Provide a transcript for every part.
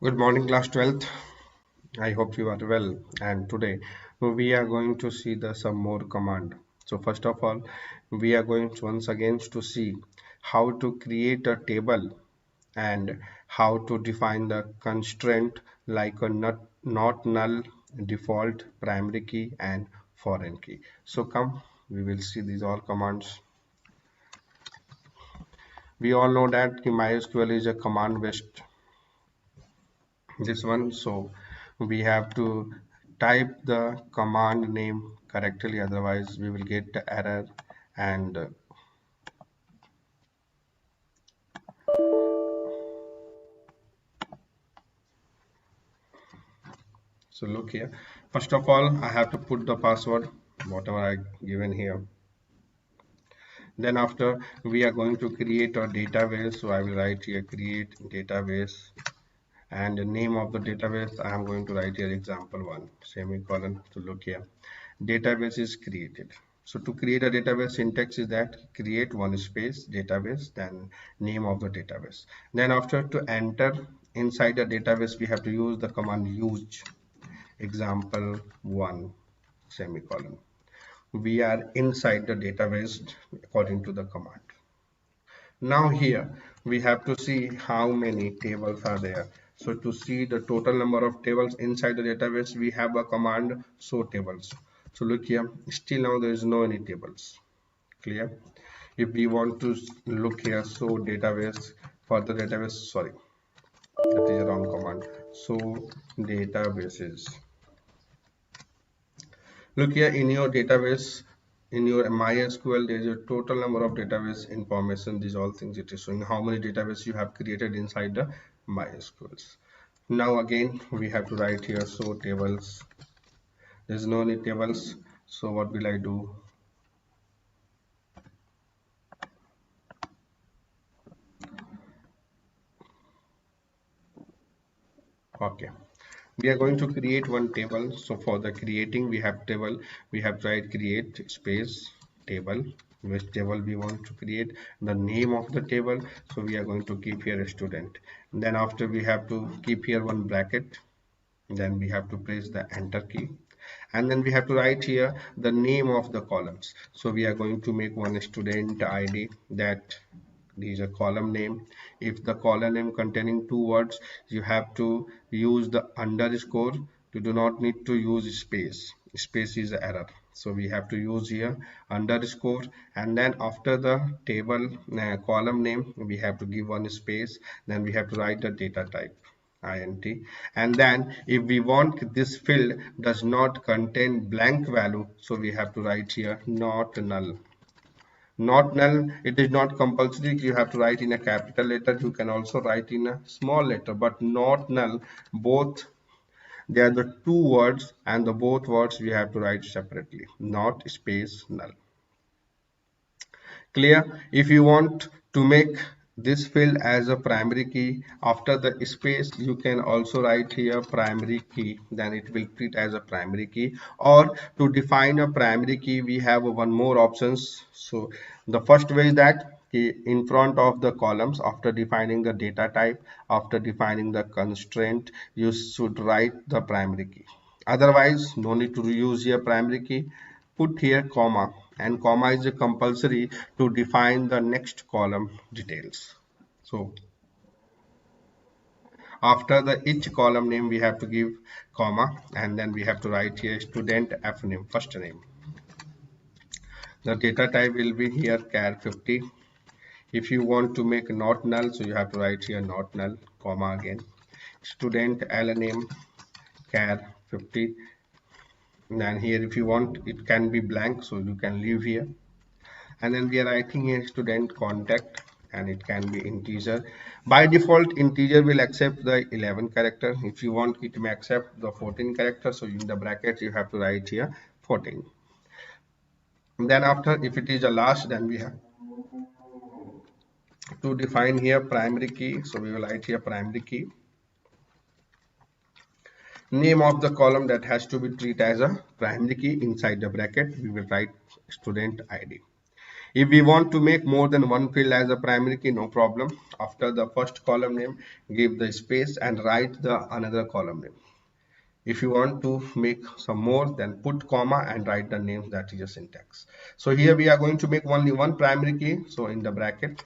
Good morning, class 12th. I hope you are well. And today we are going to see some more command. So first of all, we are going to once again to see how to create a table and how to define the constraint like a not null, default, primary key, and foreign key. So come, we will see these all commands. We all know that MySQL is a command based this one, so we have to type the command name correctly, otherwise we will get the error. And so look here, first of all I have to put the password whatever I given here. Then after, we are going to create a database, so I will write here create database, and the name of the database I am going to write here example1 semicolon. So look here, database is created. So to create a database, syntax is that create one space database, then name of the database. Then after, to enter inside the database, we have to use the command use example1 semicolon. We are inside the database according to the command. Now here we have to see how many tables are there. So to see the total number of tables inside the database, we have a command show tables. So look here, still now there is no any tables. Clear? If we want to look here, show database, for the database, sorry, that is a wrong command. Show databases. Look here in your database, in your MySQL, there is a total number of database information. These all things it is showing how many database you have created inside the MySQLs. Now again, we have to write here show tables. There is no any tables. So what will I do? Okay. We are going to create one table. So for the creating, we have table, we have to write create space table, which table we want to create, the name of the table. So we are going to keep here a student. Then after, we have to keep here one bracket. Then we have to press the enter key. And then we have to write here the name of the columns. So we are going to make one student ID, that is a column name. If the column name containing two words, you have to use the underscore. You do not need to use space. Space is error. So we have to use here underscore, and then after the table column name, we have to give one space. Then we have to write the data type int, and then if we want this field does not contain blank value, so we have to write here not null. Not null, it is not compulsory you have to write in a capital letter, you can also write in a small letter, but not null, both they are the two words, and the both words we have to write separately, not space null. Clear? If you want to make this field as a primary key, after the space you can also write here primary key, then it will treat as a primary key. Or to define a primary key, we have one more options. So the first way is that in front of the columns, after defining the data type, after defining the constraint, you should write the primary key. Otherwise, no need to use here primary key. Put here comma, and comma is compulsory to define the next column details. So after the each column name, we have to give comma, and then we have to write here student f name, first name. The data type will be here char 50. If you want to make not null, so you have to write here not null, comma again. Student l name char 50. Then here, if you want, it can be blank, so you can leave here. And then we are writing a student contact, and it can be integer. By default, integer will accept the 11 character. If you want, it may accept the 14 character, so in the bracket you have to write here 14. And then after, if it is a last, then we have to define here primary key, so we will write here primary key, name of the column that has to be treated as a primary key. Inside the bracket we will write student ID. If we want to make more than one field as a primary key, no problem. After the first column name, give the space and write the another column name. If you want to make some more, then put comma and write the names, that is your syntax. So here we are going to make only one primary key, so in the bracket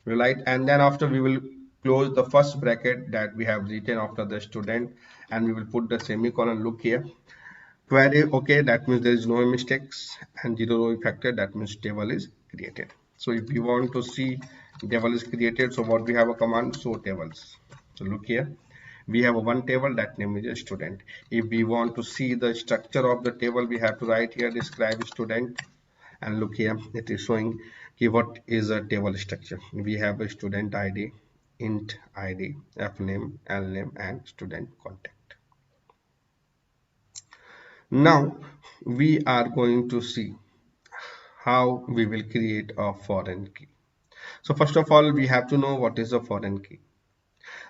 we write, and then after we will close the first bracket that we have written after the student, and we will put the semicolon. Look here, query, okay, that means there is no mistakes, and zero row factor, that means table is created. So if you want to see table is created, so what we have a command, show tables. So look here, we have a one table, that name is a student. If we want to see the structure of the table, we have to write here describe student, and look here, it is showing what is a table structure. We have a student id, int id, f name, l name, and student contact. Now we are going to see how we will create a foreign key. So first of all, we have to know what is a foreign key.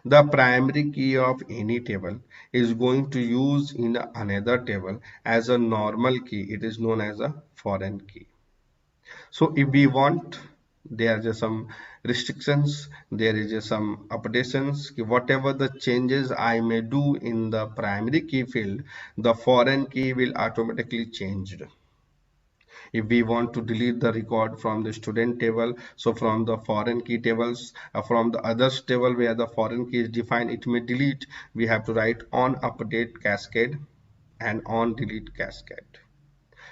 The primary key of any table is going to use in another table as a normal key. It is known as a foreign key. So if we want, there are just some restrictions, there is just some updations, whatever the changes I may do in the primary key field, the foreign key will automatically change. If we want to delete the record from the student table, so from the foreign key tables, from the others table where the foreign key is defined, it may delete. We have to write on update cascade and on delete cascade.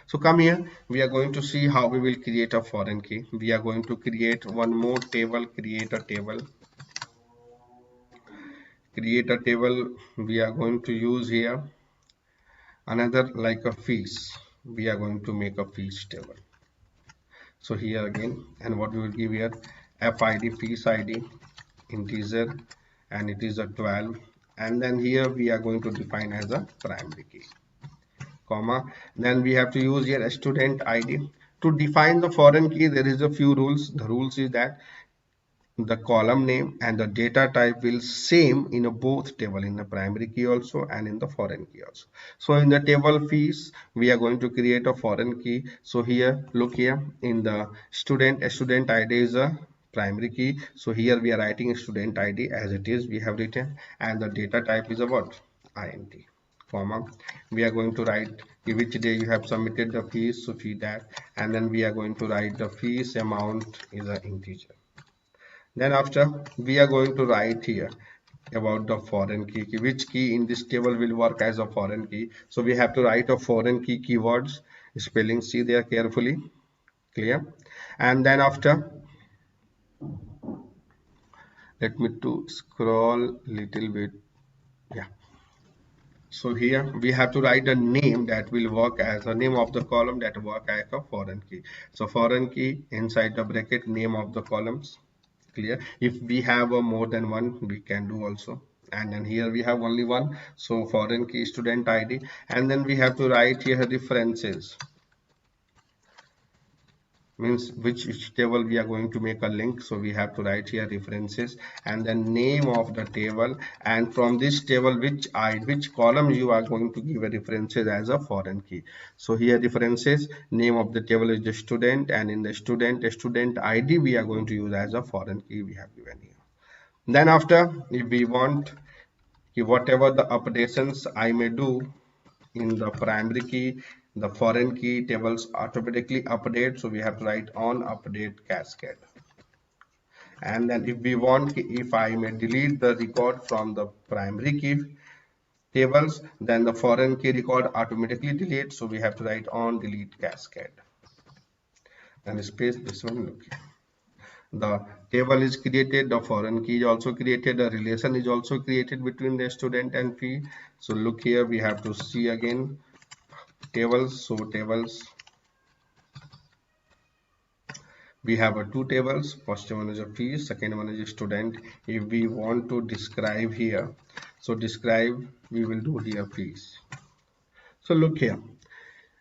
So come here, we are going to see how we will create a foreign key. We are going to create one more table, create a table. Create a table, we are going to use here another like a fees. We are going to make a fees table. So here again, and what we will give here, fid fees id integer, and it is a 12, and then here we are going to define as a primary key, comma, then we have to use here a student id. To define the foreign key, there is a few rules. The rules is that the column name and the data type will same in a both table, in the primary key also and in the foreign key also. So in the table fees, we are going to create a foreign key. So here, look here, in the student, a student id is a primary key. So here we are writing student id as it is, we have written, and the data type is a what, int, comma, we are going to write which day you have submitted the fees, so fee that, and then we are going to write the fees amount is an integer. Then after, we are going to write here about the foreign key, which key in this table will work as a foreign key. So we have to write a foreign key keywords, spelling, see there carefully, clear. And then after, let me to scroll little bit, yeah. So here we have to write a name that will work as a name of the column that work as a foreign key. So foreign key inside the bracket, name of the columns, clear. If we have a more than one, we can do also, and then here we have only one, so foreign key student id, and then we have to write here references, means which table we are going to make a link. So we have to write here references and then name of the table, and from this table which column you are going to give a references as a foreign key. So here references, name of the table is the student, and in the student id we are going to use as a foreign key we have given here. Then after, if we want, whatever the updations I may do in the primary key, the foreign key tables automatically update. So we have to write on update cascade. And then if we want, if I may delete the record from the primary key tables, then the foreign key record automatically delete. So we have to write on delete cascade. And space this one, look here. The table is created, the foreign key is also created, a relation is also created between the student and fee. So look here, we have to see again tables. So tables, we have a two tables. First one is a fee, second one is a student. If we want to describe here, so describe, we will do here fees. So look here,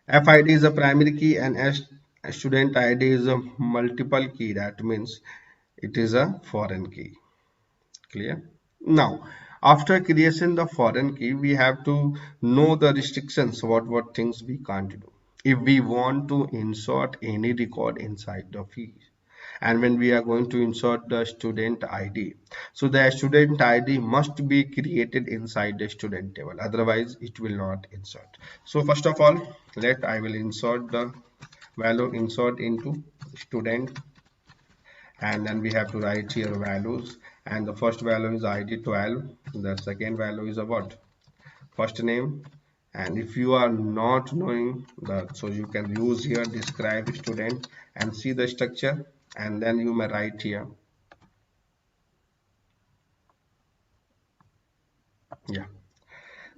fid is a primary key and as student id is a multiple key, that means it is a foreign key, clear. Now after creation the foreign key, we have to know the restrictions, what things we can't do. if we want to insert any record inside the fee. And when we are going to insert the student id, so the student id must be created inside the student table, otherwise it will not insert. So first of all, let I will insert the value, insert into student, and then we have to write here values, and the first value is id 12, the second value is a what, first name. And if you are not knowing that, so you can use here describe student and see the structure, and then you may write here, yeah,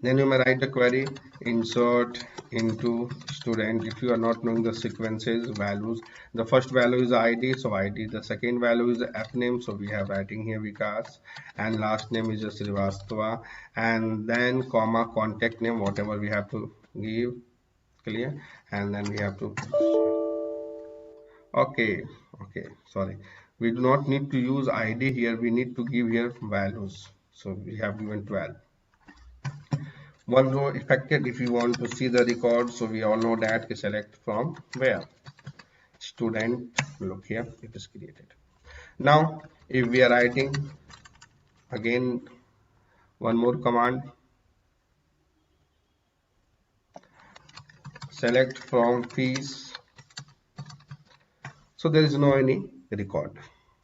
then you may write the query insert into student. If you are not knowing the sequences values, the first value is id, so id, the second value is the f name, so we have writing here Vikas, and last name is just Srivastava, and then comma contact name, whatever we have to give, clear, and then we have to, okay, okay, sorry, we do not need to use id here, we need to give here values, so we have given 12. One row affected, if you want to see the record, so we all know that we select from where, student, look here, it is created. Now if we are writing again one more command, select from fees, so there is no any record.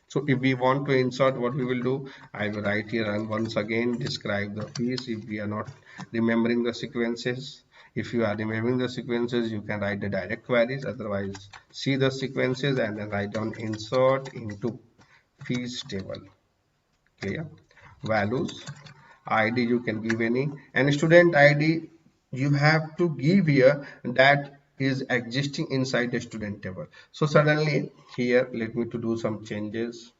So if we want to insert, what we will do, I will write here and once again describe the fees. If we are not remembering the sequences, if you are remembering the sequences, you can write the direct queries, otherwise see the sequences and then write down insert into fees table, clear, values, id you can give any, and student id you have to give here that is existing inside the student table. So suddenly here let me to do some changes.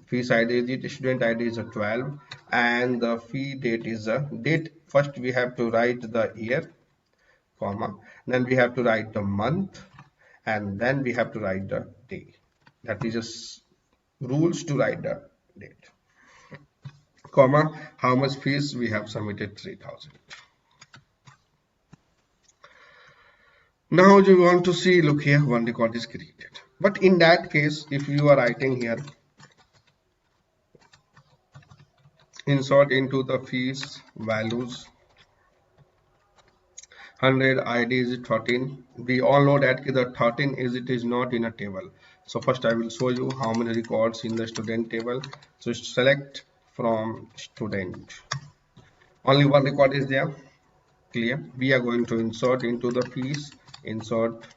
Fees id is it, student id is a 12, and the fee date is a date. First we have to write the year, comma, then we have to write the month, and then we have to write the day. That is just rules to write the date, comma, how much fees we have submitted, 3000. Now you want to see, look here, one record is created, but in that case if you are writing here insert into the fees values 100 id is 13, we all know that the 13 is, it is not in a table. So first I will show you how many records in the student table. So select from student, only one record is there, clear. We are going to insert into the fees, insert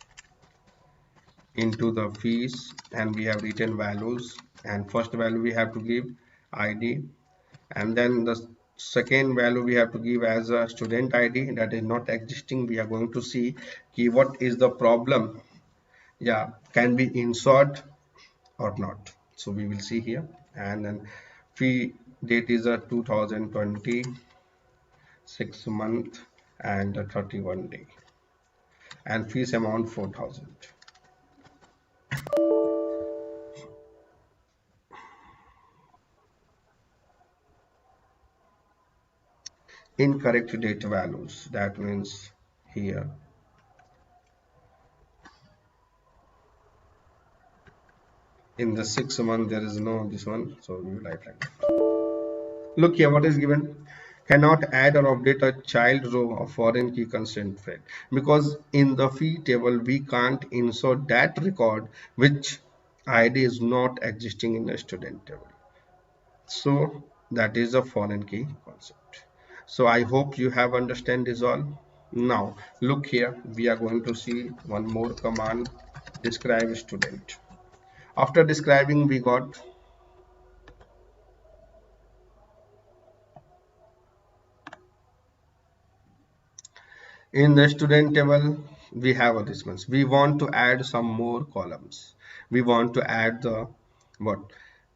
into the fees, and we have written values, and first value we have to give id, and then the second value we have to give as a student id that is not existing. We are going to see key what is the problem, yeah, can be insert or not, so we will see here. And then fee date is a 2020, 6 month and 31 day, and fees amount 4000. Incorrect date values, that means here in the 6 month there is no this one, so we will write like that. Look here what is given, cannot add or update a child row of foreign key constraint field, because in the fee table we can't insert that record which id is not existing in the student table, so that is a foreign key concept. So I hope you have understand this all. Now look here, we are going to see one more command, describe student. After describing we got in the student table, we have a response, we want to add some more columns, we want to add the what,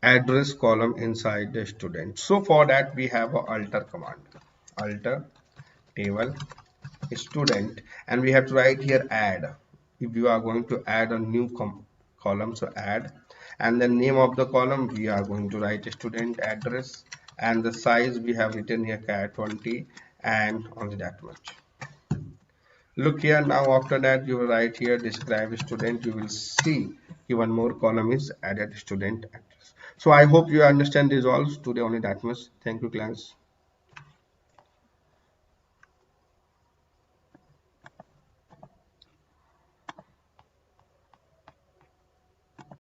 address column inside the student. So for that we have a alter command, alter table student, and we have to write here add. If you are going to add a new column, so add, and the name of the column we are going to write student address, and the size we have written here char 20, and only that much. Look here now. After that, you will write here describe student. You will see one more column is added student address. So I hope you understand this all today only that much. Thank you, class.